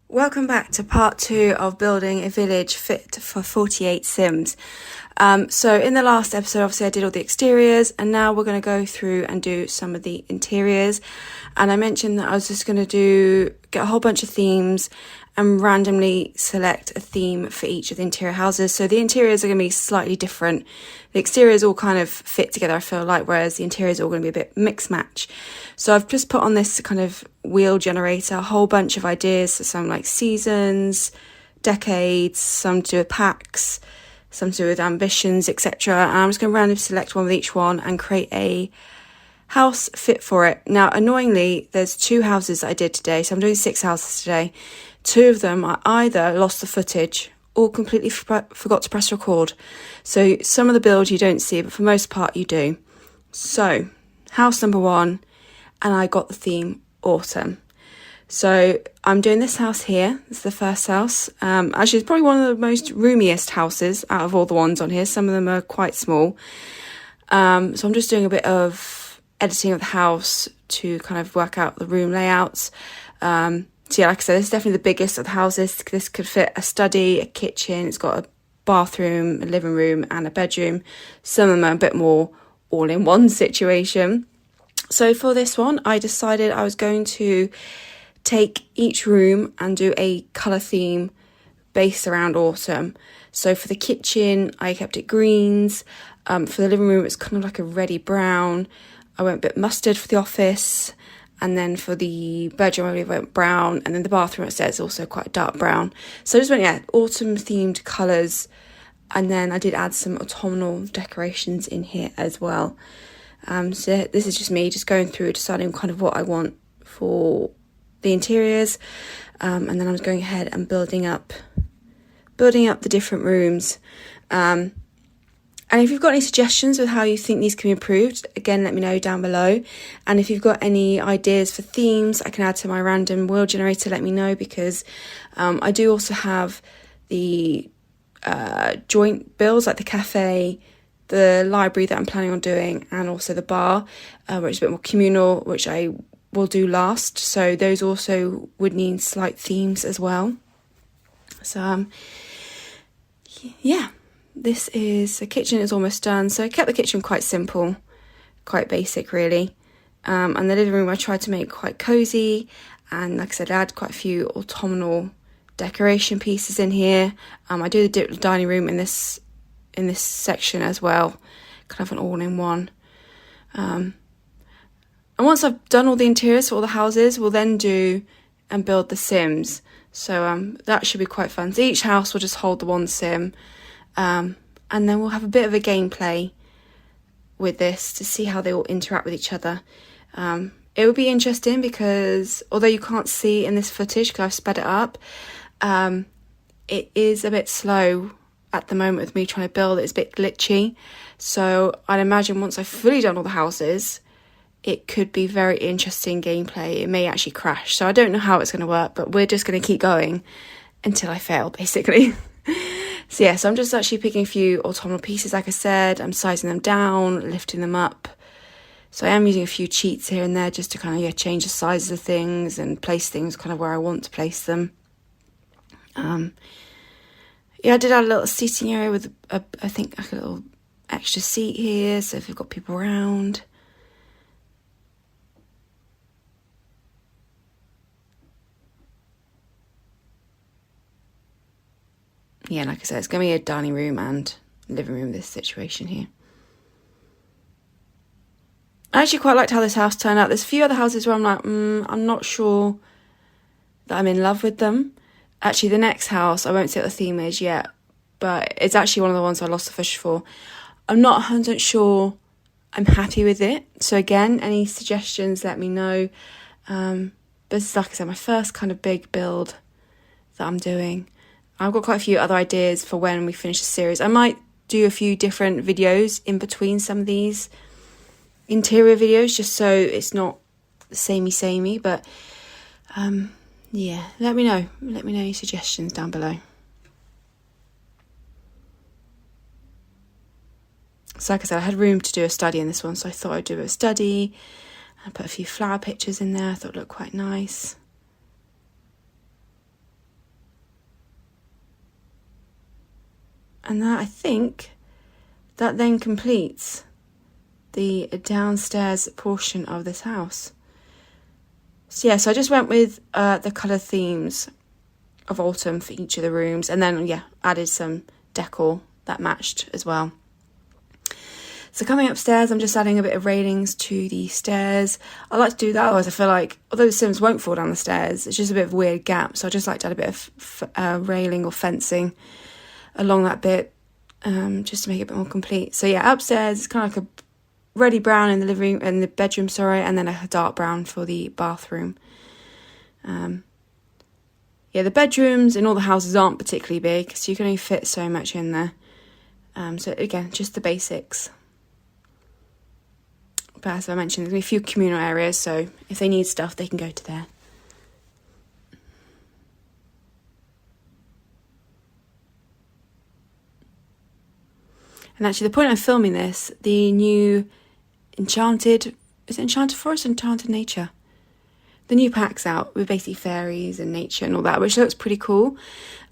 Welcome back to part 2 of building a village fit for 48 Sims. So in the last episode, obviously I did all the exteriors, and now we're going to go through and do some of the interiors. And I mentioned that I was just going to get a whole bunch of themes and randomly select a theme for each of the interior houses. So the interiors are going to be slightly different. The exteriors all kind of fit together, I feel like, whereas the interiors are all going to be a bit mix match. So I've just put on this kind of wheel generator a whole bunch of ideas, so some like seasons, decades, some to do with packs, some to do with ambitions, etc. And I'm just going to randomly select one with each one and create a house fit for it. Now, annoyingly, there's 2 houses that I did today, so I'm doing 6 houses today. 2 of them I either lost the footage or completely forgot to press record. So some of the build you don't see, but for the most part you do. So house number 1, and I got the theme autumn. So I'm doing this house here. This is the first house. Actually, it's probably one of the most roomiest houses out of all the ones on here. Some of them are quite small. So I'm just doing a bit of editing of the house to kind of work out the room layouts. So yeah, like I said, this is definitely the biggest of the houses. This could fit a study, a kitchen. It's got a bathroom, a living room and a bedroom. Some of them are a bit more all-in-one situation. So for this one, I decided I was going to take each room and do a colour theme based around autumn. So for the kitchen, I kept it greens. For the living room, it's kind of like a reddy brown. I went a bit mustard for the office. And then for the bedroom, I went brown. And then the bathroom upstairs is also quite dark brown. So I just went, autumn themed colours. And then I did add some autumnal decorations in here as well. So this is just me just going through, deciding kind of what I want for the interiors. And then I was going ahead and building up the different rooms. And if you've got any suggestions with how you think these can be improved, again, let me know down below. And if you've got any ideas for themes I can add to my random wheel generator, let me know, because I do also have the joint builds, like the cafe, the library that I'm planning on doing, and also the bar, which is a bit more communal, which I will do last. So those also would need slight themes as well. So, yeah. This is, the kitchen is almost done. So I kept the kitchen quite simple, quite basic really. And the living room I tried to make quite cosy. And like I said, I had quite a few autumnal decoration pieces in here. I do the dining room in this section as well, kind of an all-in-one. And once I've done all the interiors for all the houses, we'll then do and build the Sims. So that should be quite fun. So each house will just hold the one Sim. And then we'll have a bit of a gameplay with this to see how they all interact with each other. It would be interesting because although you can't see in this footage because I've sped it up, it is a bit slow at the moment with me trying to build. It's a bit glitchy. So I'd imagine once I've fully done all the houses, it could be very interesting gameplay. It may actually crash. So I don't know how it's going to work, but we're just going to keep going until I fail, basically. So yeah, so I'm just actually picking a few autumnal pieces, like I said. I'm sizing them down, lifting them up. So I am using a few cheats here and there just to kind of change the sizes of things and place things kind of where I want to place them. I did add a little seating area with I think like a little extra seat here, so if you've got people around. Yeah, like I said, it's going to be a dining room and living room, this situation here. I actually quite liked how this house turned out. There's a few other houses where I'm like, I'm not sure that I'm in love with them. Actually, the next house, I won't say what the theme is yet, but it's actually one of the ones I lost the fish for. I'm not 100% sure I'm happy with it. So again, any suggestions, let me know. But this is, like I said, my first kind of big build that I'm doing. I've got quite a few other ideas for when we finish the series. I might do a few different videos in between some of these interior videos, just so it's not samey, but yeah, let me know any suggestions down below. So like I said, I had room to do a study in this one, so I thought I'd do a study. I put a few flower pictures in there. I thought it looked quite nice. And that, I think, that then completes the downstairs portion of this house. So yeah, so I just went with the colour themes of autumn for each of the rooms, and then added some decor that matched as well. So coming upstairs, I'm just adding a bit of railings to the stairs. I like to do that, otherwise I feel like, although the Sims won't fall down the stairs, it's just a bit of a weird gap, so I just like to add a bit of railing or fencing along that bit, just to make it a bit more complete. So yeah, upstairs it's kind of like a reddy brown in the living room, in the bedroom, and then a dark brown for the bathroom. The bedrooms in all the houses aren't particularly big, so you can only fit so much in there. So again, just the basics. But as I mentioned, there's going to be a few communal areas, so if they need stuff, they can go to there. And actually, the point I'm filming this, the new Enchanted Forest, Enchanted Nature? The new pack's out with basically fairies and nature and all that, which looks pretty cool.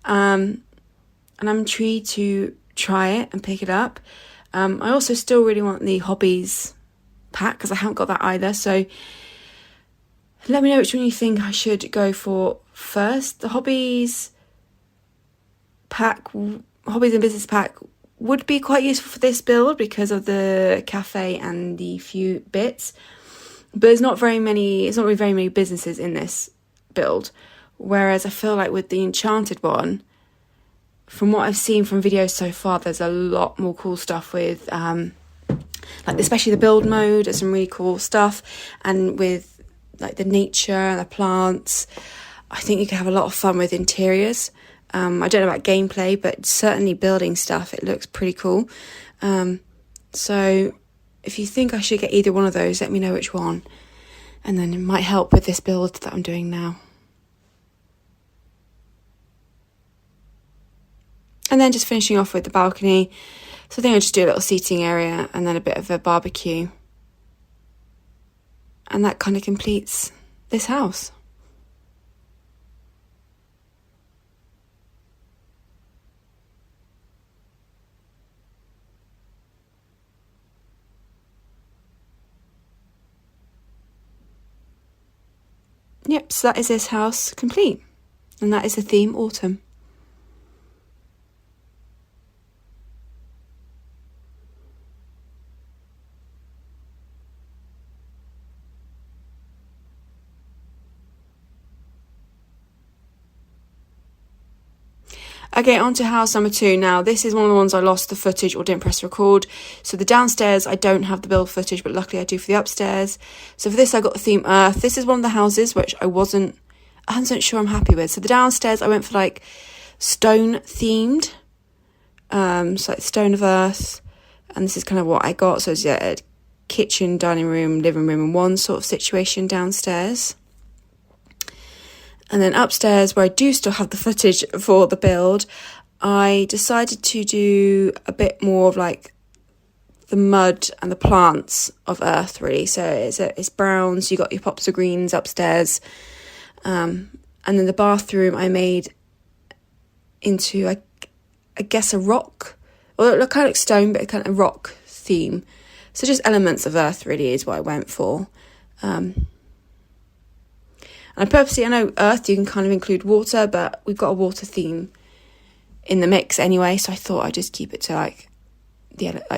And I'm intrigued to try it and pick it up. I also still really want the Hobbies pack, because I haven't got that either. So let me know which one you think I should go for first. The Hobbies and Business pack would be quite useful for this build because of the cafe and the few bits. But there's not really very many businesses in this build. Whereas I feel like with the Enchanted one, from what I've seen from videos so far, there's a lot more cool stuff with, like especially the build mode. There's some really cool stuff. And with like the nature and the plants, I think you can have a lot of fun with interiors. I don't know about gameplay, but certainly building stuff, it looks pretty cool. So if you think I should get either one of those, let me know which one. And then it might help with this build that I'm doing now. And then just finishing off with the balcony. So I think I'll just do a little seating area and then a bit of a barbecue. And that kind of completes this house. Yep, so that is this house complete. And that is the theme, autumn. Okay, on to house number 2. Now, this is one of the ones I lost the footage or didn't press record. So the downstairs, I don't have the build footage, but luckily I do for the upstairs. So for this, I got the theme Earth. This is one of the houses which I wasn't 100% sure I'm happy with. So the downstairs, I went for like stone themed. So like stone of Earth. And this is kind of what I got. So it's a kitchen, dining room, living room, and one sort of situation downstairs. And then upstairs, where I do still have the footage for the build, I decided to do a bit more of like the mud and the plants of Earth, really. So it's brown, so you got your pops of greens upstairs. And then the bathroom I made into, I guess, a rock. Or it looked kind of like stone, but kind of rock theme. So just elements of Earth, really, is what I went for. And I know Earth, you can kind of include water, but we've got a water theme in the mix anyway, so I thought I'd just keep it to like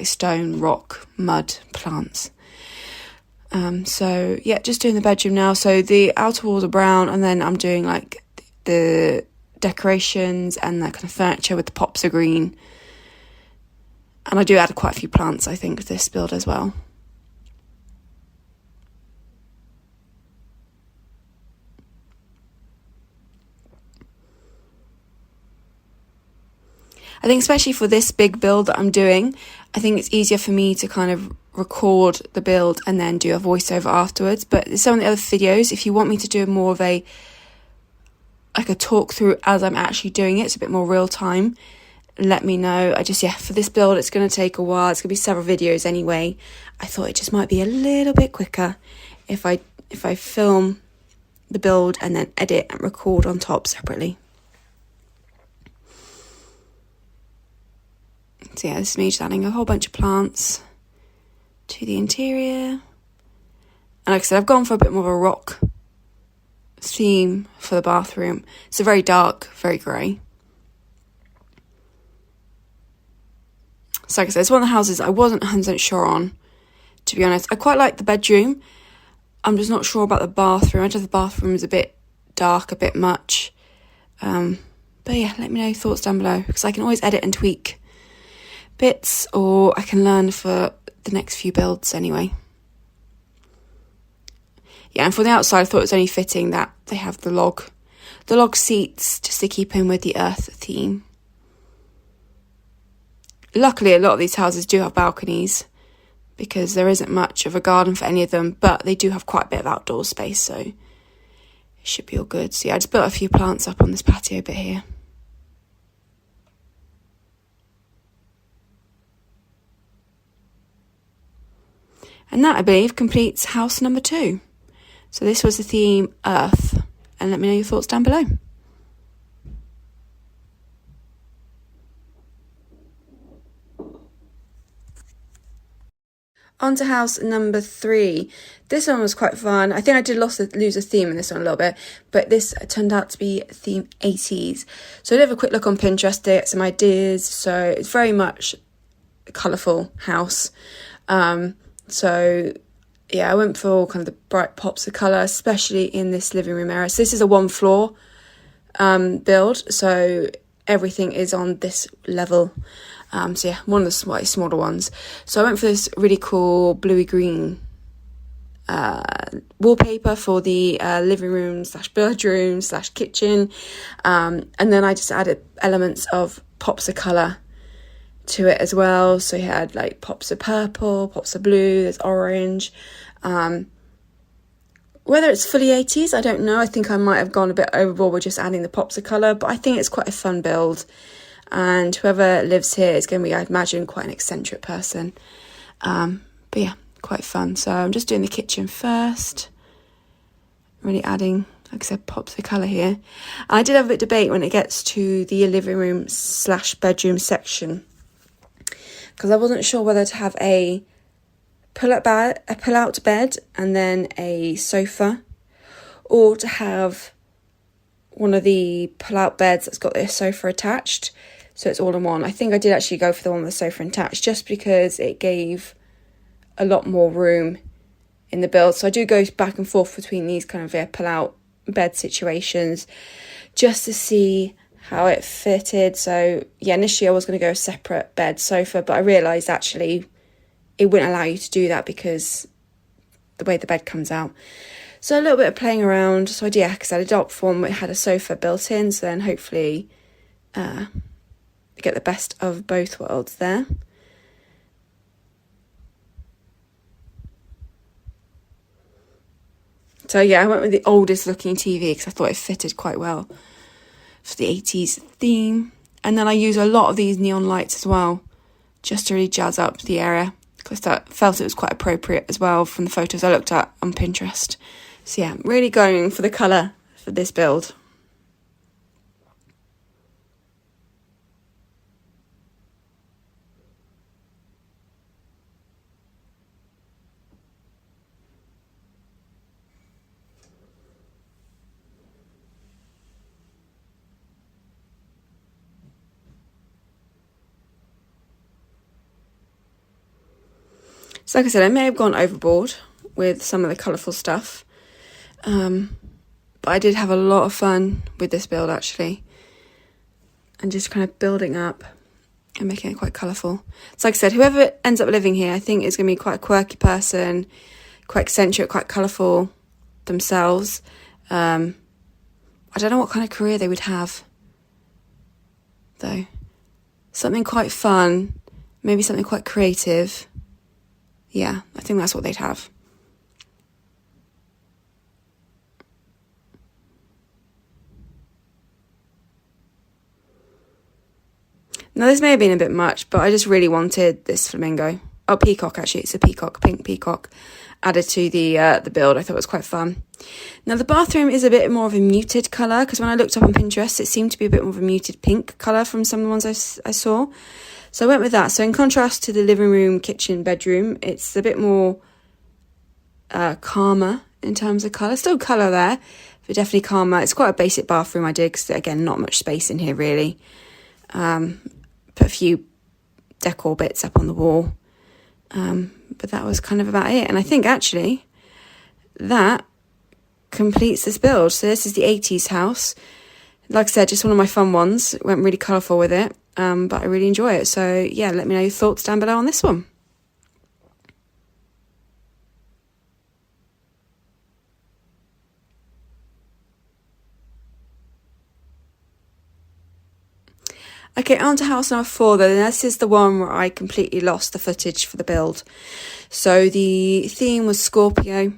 stone, rock, mud, plants. So yeah, just doing the bedroom now. So the outer walls are brown, and then I'm doing like the decorations and that kind of furniture with the pops of green. And I do add quite a few plants, I think, to this build as well. I think especially for this big build that I'm doing, I think it's easier for me to kind of record the build and then do a voiceover afterwards. But some of the other videos, if you want me to do more of a talk through as I'm actually doing it, it's a bit more real time, let me know. For this build, it's going to take a while. It's going to be several videos anyway. I thought it just might be a little bit quicker if I film the build and then edit and record on top separately. So yeah, this is me just adding a whole bunch of plants to the interior. And like I said, I've gone for a bit more of a rock theme for the bathroom. It's a very dark, very grey. So like I said, it's one of the houses I wasn't 100% sure on, to be honest. I quite like the bedroom. I'm just not sure about the bathroom. I just the bathroom is a bit dark, a bit much. But yeah, let me know your thoughts down below, because I can always edit and tweak bits, or I can learn for the next few builds anyway. Yeah, and for the outside, I thought it was only fitting that they have the log seats just to keep in with the earth theme. Luckily, a lot of these houses do have balconies because there isn't much of a garden for any of them, but they do have quite a bit of outdoor space, so it should be all good. So yeah, I just built a few plants up on this patio bit here. And that, I believe, completes house number 2. So this was the theme Earth, and let me know your thoughts down below. On to house number 3. This one was quite fun. I think I did lose a theme in this one a little bit, but this turned out to be theme 80s. So I did have a quick look on Pinterest to get some ideas. So it's very much a colourful house. So yeah, I went for all kind of the bright pops of colour, especially in this living room area. So this is a 1-floor build, so everything is on this level. So yeah, one of the slightly smaller ones. So I went for this really cool bluey green wallpaper for the living room / bedroom / kitchen. And then I just added elements of pops of colour to it as well. So you had like pops of purple, pops of blue, there's orange. Whether it's fully 80s, I don't know. I think I might have gone a bit overboard with just adding the pops of colour, but I think it's quite a fun build. And whoever lives here is going to be, I'd imagine, quite an eccentric person. But yeah, quite fun. So I'm just doing the kitchen first. Really adding, like I said, pops of colour here. I did have a bit of debate when it gets to the living room / bedroom section, because I wasn't sure whether to have a pull-out bed and then a sofa, or to have one of the pull-out beds that's got the sofa attached, so it's all in one. I think I did actually go for the one with the sofa attached, just because it gave a lot more room in the build. So I do go back and forth between these kind of pull-out bed situations, just to see how it fitted. So yeah, initially I was going to go a separate bed sofa, but I realised actually it wouldn't allow you to do that because the way the bed comes out. So a little bit of playing around. So I did, because I had a dot form, it had a sofa built in, so then hopefully get the best of both worlds there. So yeah, I went with the oldest looking TV because I thought it fitted quite well for the 80s theme. And then I use a lot of these neon lights as well, just to really jazz up the area, because I felt it was quite appropriate as well from the photos I looked at on Pinterest. So yeah, really going for the colour for this build. So like I said, I may have gone overboard with some of the colourful stuff. But I did have a lot of fun with this build actually. And just kind of building up and making it quite colourful. So like I said, whoever ends up living here, I think is going to be quite a quirky person, quite eccentric, quite colourful themselves. I don't know what kind of career they would have, though. Something quite fun, maybe something quite creative. Yeah, I think that's what they'd have. Now, this may have been a bit much, but I just really wanted this flamingo. Oh, peacock, actually. It's a peacock, pink peacock added to the build. I thought it was quite fun. Now, the bathroom is a bit more of a muted colour, because when I looked up on Pinterest, it seemed to be a bit more of a muted pink colour from some of the ones I saw. So I went with that. So in contrast to the living room, kitchen, bedroom, it's a bit more calmer in terms of colour. Still colour there, but definitely calmer. It's quite a basic bathroom I did, because again, not much space in here really. Put a few decor bits up on the wall. But that was kind of about it. And I think actually that completes this build. So this is the 80s house. Like I said, just one of my fun ones. Went really colourful with it, but I really enjoy it. So yeah, let me know your thoughts down below on this one. Okay, on to house number 4 though. This is the one where I completely lost the footage for the build. So the theme was Scorpio.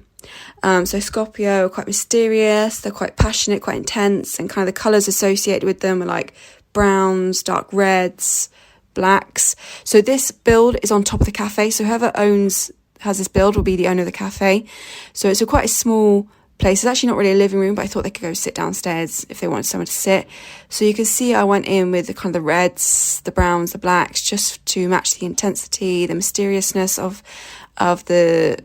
So Scorpio are quite mysterious, they're quite passionate, quite intense, and kind of the colours associated with them are like browns, dark reds, blacks. So this build is on top of the cafe, so whoever has this build will be the owner of the cafe. So it's quite a small place. It's actually not really a living room, but I thought they could go sit downstairs if they wanted somewhere to sit. So you can see I went in with the kind of the reds, the browns, the blacks, just to match the intensity, the mysteriousness of the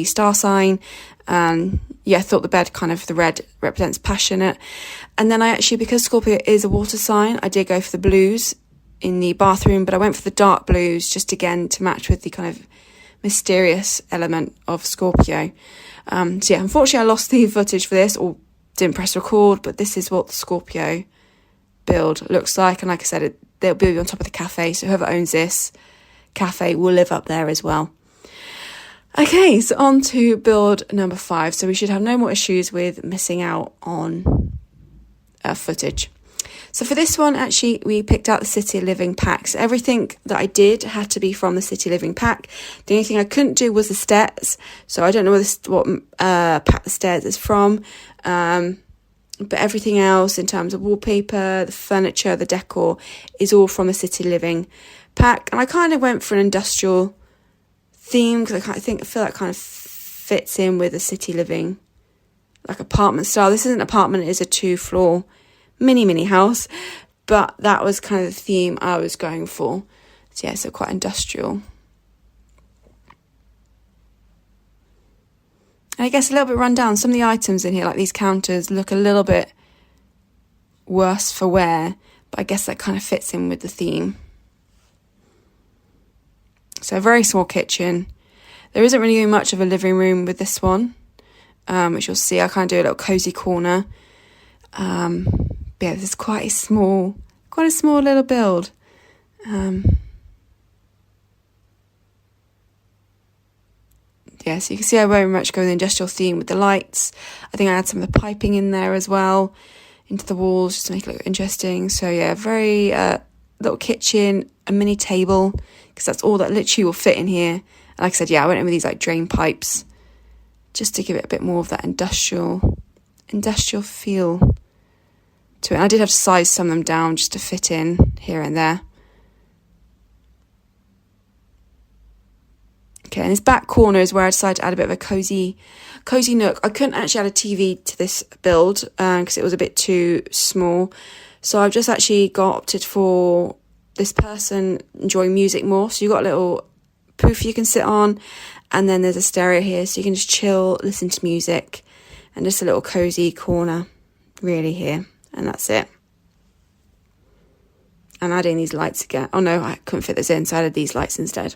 star sign. Yeah, I thought the bed, kind of the red represents passionate. And then I actually, because Scorpio is a water sign, I did go for the blues in the bathroom, but I went for the dark blues just again to match with the kind of mysterious element of Scorpio. So yeah, unfortunately I lost the footage for this, or didn't press record, but this is what the Scorpio build looks like. And like I said, they'll be on top of the cafe, so whoever owns this cafe will live up there as well. Okay, so on to build number 5. So we should have no more issues with missing out on footage. So for this one, actually, we picked out the City Living pack. So everything that I did had to be from the City Living pack. The only thing I couldn't do was the stairs. So I don't know what pack the stairs is from. But everything else in terms of wallpaper, the furniture, the decor is all from the City Living pack. And I kind of went for an industrial theme, because I feel that kind of fits in with the City Living, like apartment style. This isn't an apartment, it is a 2-floor mini house, but that was kind of the theme I was going for. So yeah, so quite industrial. And I guess a little bit run down. Some of the items in here, like these counters, look a little bit worse for wear, but I guess that kind of fits in with the theme. So a very small kitchen. There isn't really much of a living room with this one, which you'll see. I kind of do a little cosy corner. But yeah, this is quite a small little build. Yeah, so you can see I very much go with the industrial theme with the lights. I think I had some of the piping in there as well, into the walls, just to make it look interesting. So yeah, very little kitchen, a mini table, because that's all that literally will fit in here. And like I said, yeah, I went in with these like drain pipes, just to give it a bit more of that industrial feel to it. And I did have to size some of them down just to fit in here and there. Okay, and this back corner is where I decided to add a bit of a cozy nook. I couldn't actually add a TV to this build because it was a bit too small. So I've just actually opted for this person enjoying music more. So you've got a little poof you can sit on, and then there's a stereo here, so you can just chill, listen to music, and just a little cozy corner really here. And that's it. And adding these lights again. Oh no, I couldn't fit this in, so I added these lights instead.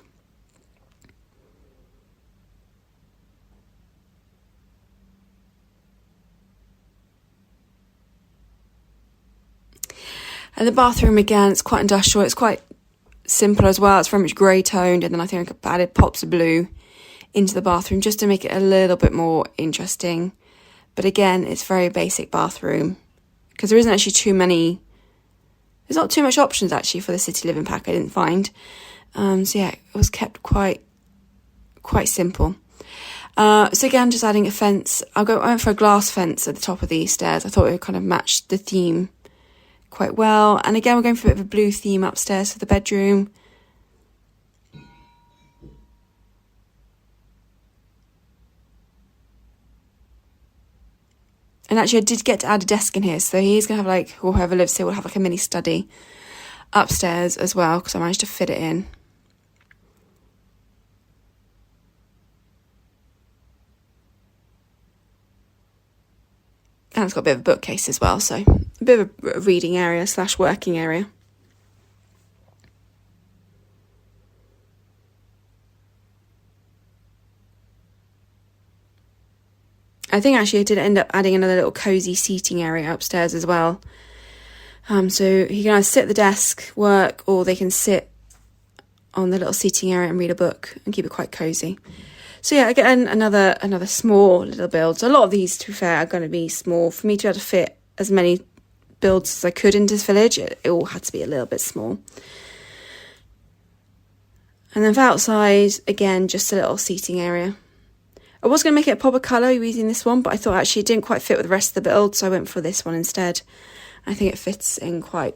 And the bathroom, again, it's quite industrial. It's quite simple as well. It's very much grey toned. And then I think I added pops of blue into the bathroom just to make it a little bit more interesting. But again, it's very basic bathroom, because there isn't actually there's not too much options actually for the City Living pack, I didn't find. So yeah, it was kept quite simple. So again, just adding a fence. I went for a glass fence at the top of these stairs. I thought it would kind of match the theme quite well. And again, we're going for a bit of a blue theme upstairs for the bedroom. And actually I did get to add a desk in here, so he's going to have like, or whoever lives here will have like a mini study upstairs as well, because I managed to fit it in. And it's got a bit of a bookcase as well, so a bit of a reading area / working area. I think actually I did end up adding another little cosy seating area upstairs as well. So he can either sit at the desk, work, or they can sit on the little seating area and read a book and keep it quite cosy. So yeah, again, another small little build. So a lot of these, to be fair, are going to be small. For me to be able to fit as many builds as I could into this village, it all had to be a little bit small. And then for outside, again, just a little seating area. I was going to make it a pop of colour using this one, but I thought actually it didn't quite fit with the rest of the build, so I went for this one instead. I think it fits in quite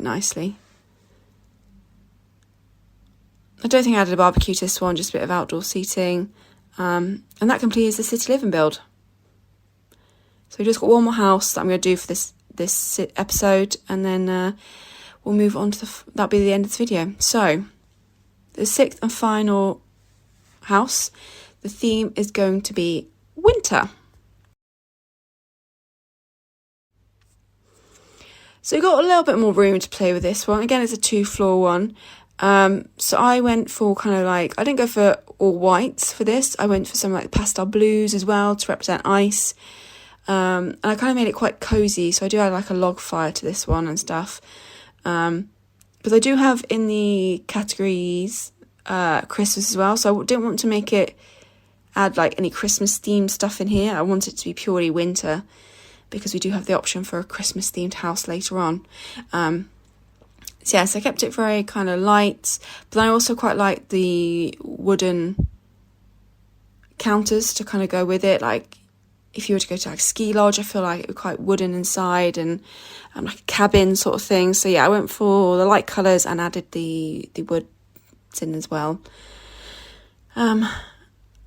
nicely. I don't think I added a barbecue to this one, just a bit of outdoor seating. And that completes the city living build. So we've just got one more house that I'm going to do for this episode, and then we'll move on to that'll be the end of this video. So the 6th and final house, the theme is going to be winter. So we've got a little bit more room to play with this one. Again, it's a 2-floor one. So I went for kind of like, I didn't go for all whites for this. I went for some like pastel blues as well to represent ice. And I kind of made it quite cozy. So I do add like a log fire to this one and stuff. Because I do have in the categories Christmas as well. So I didn't want to add like any Christmas themed stuff in here. I want it to be purely winter, because we do have the option for a Christmas themed house later on. So I kept it very kind of light, but I also quite like the wooden counters to kind of go with it. Like if you were to go to like a ski lodge, I feel like it would be quite wooden inside, and like a cabin sort of thing. So yeah, I went for the light colours and added the woods in as well.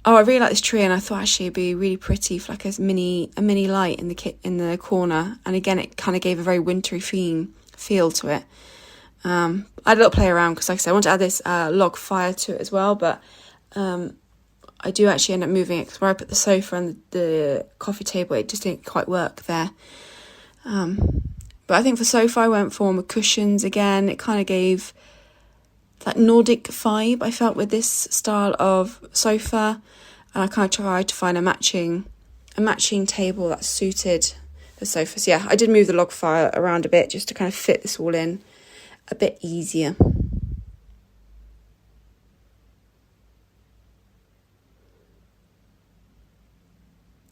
I really like this tree, and I thought actually it'd be really pretty for like a mini light in the corner. And again, it kind of gave a very wintry feel to it. I had a little play around because, like I said, I want to add this log fire to it as well, but I do actually end up moving it because where I put the sofa and the coffee table, it just didn't quite work there. But I think for sofa, I went for with cushions again. It kind of gave that Nordic vibe I felt with this style of sofa, and I kind of tried to find a matching table that suited the sofa. So yeah, I did move the log fire around a bit just to kind of fit this all in a bit easier.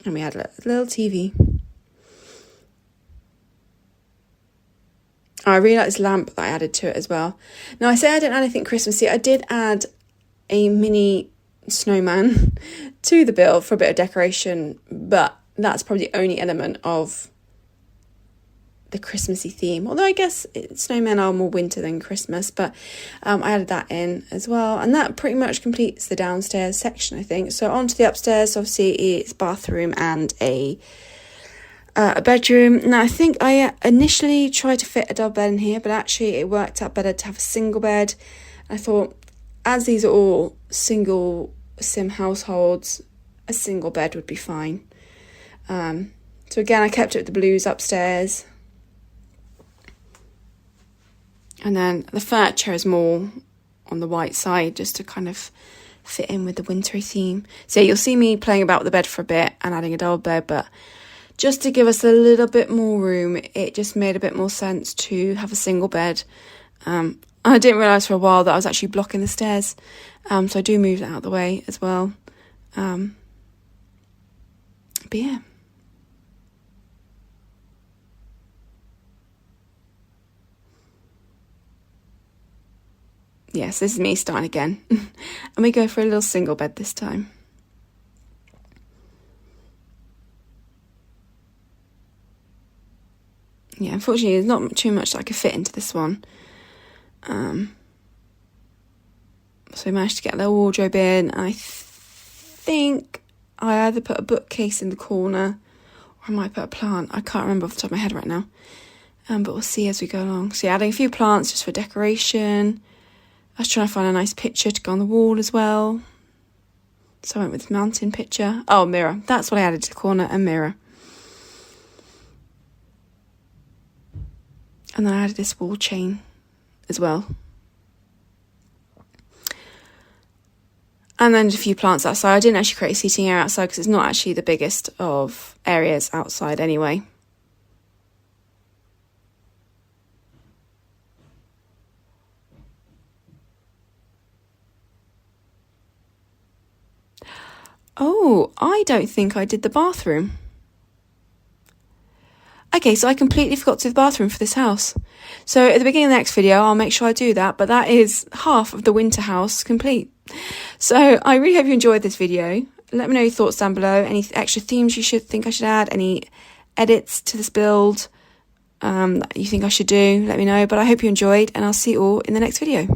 And we had a little TV. I really like this lamp that I added to it as well. Now, I say I didn't add anything Christmassy. I did add a mini snowman to the build for a bit of decoration, but that's probably the only element of the Christmassy theme. Although I guess snowmen are more winter than Christmas, but I added that in as well. And that pretty much completes the downstairs section, I think. So onto the upstairs, obviously it's bathroom and a bedroom. Now, I think I initially tried to fit a double bed in here, but actually it worked out better to have a single bed. I thought, as these are all single sim households, a single bed would be fine. So again, I kept it with the blues upstairs. And then the furniture is more on the white side, just to kind of fit in with the wintry theme. So yeah, you'll see me playing about with the bed for a bit and adding a double bed, but just to give us a little bit more room, it just made a bit more sense to have a single bed. I didn't realise for a while that I was actually blocking the stairs, so I do move that out of the way as well. But yeah. Yes, this is me starting again. And we go for a little single bed this time. Yeah, unfortunately, there's not too much that I could fit into this one. So we managed to get the wardrobe in. I think I either put a bookcase in the corner, or I might put a plant. I can't remember off the top of my head right now. But we'll see as we go along. So yeah, adding a few plants just for decoration. I was trying to find a nice picture to go on the wall as well. So I went with mountain picture. Oh, mirror. That's what I added to the corner, a mirror. And then I added this wall chain as well. And then a few plants outside. I didn't actually create a seating area outside because it's not actually the biggest of areas outside anyway. Oh, I don't think I did the bathroom. Okay, so I completely forgot to do the bathroom for this house. So at the beginning of the next video, I'll make sure I do that, but that is half of the winter house complete. So I really hope you enjoyed this video. Let me know your thoughts down below, any extra themes you think I should add, any edits to this build that you think I should do, let me know. But I hope you enjoyed, and I'll see you all in the next video.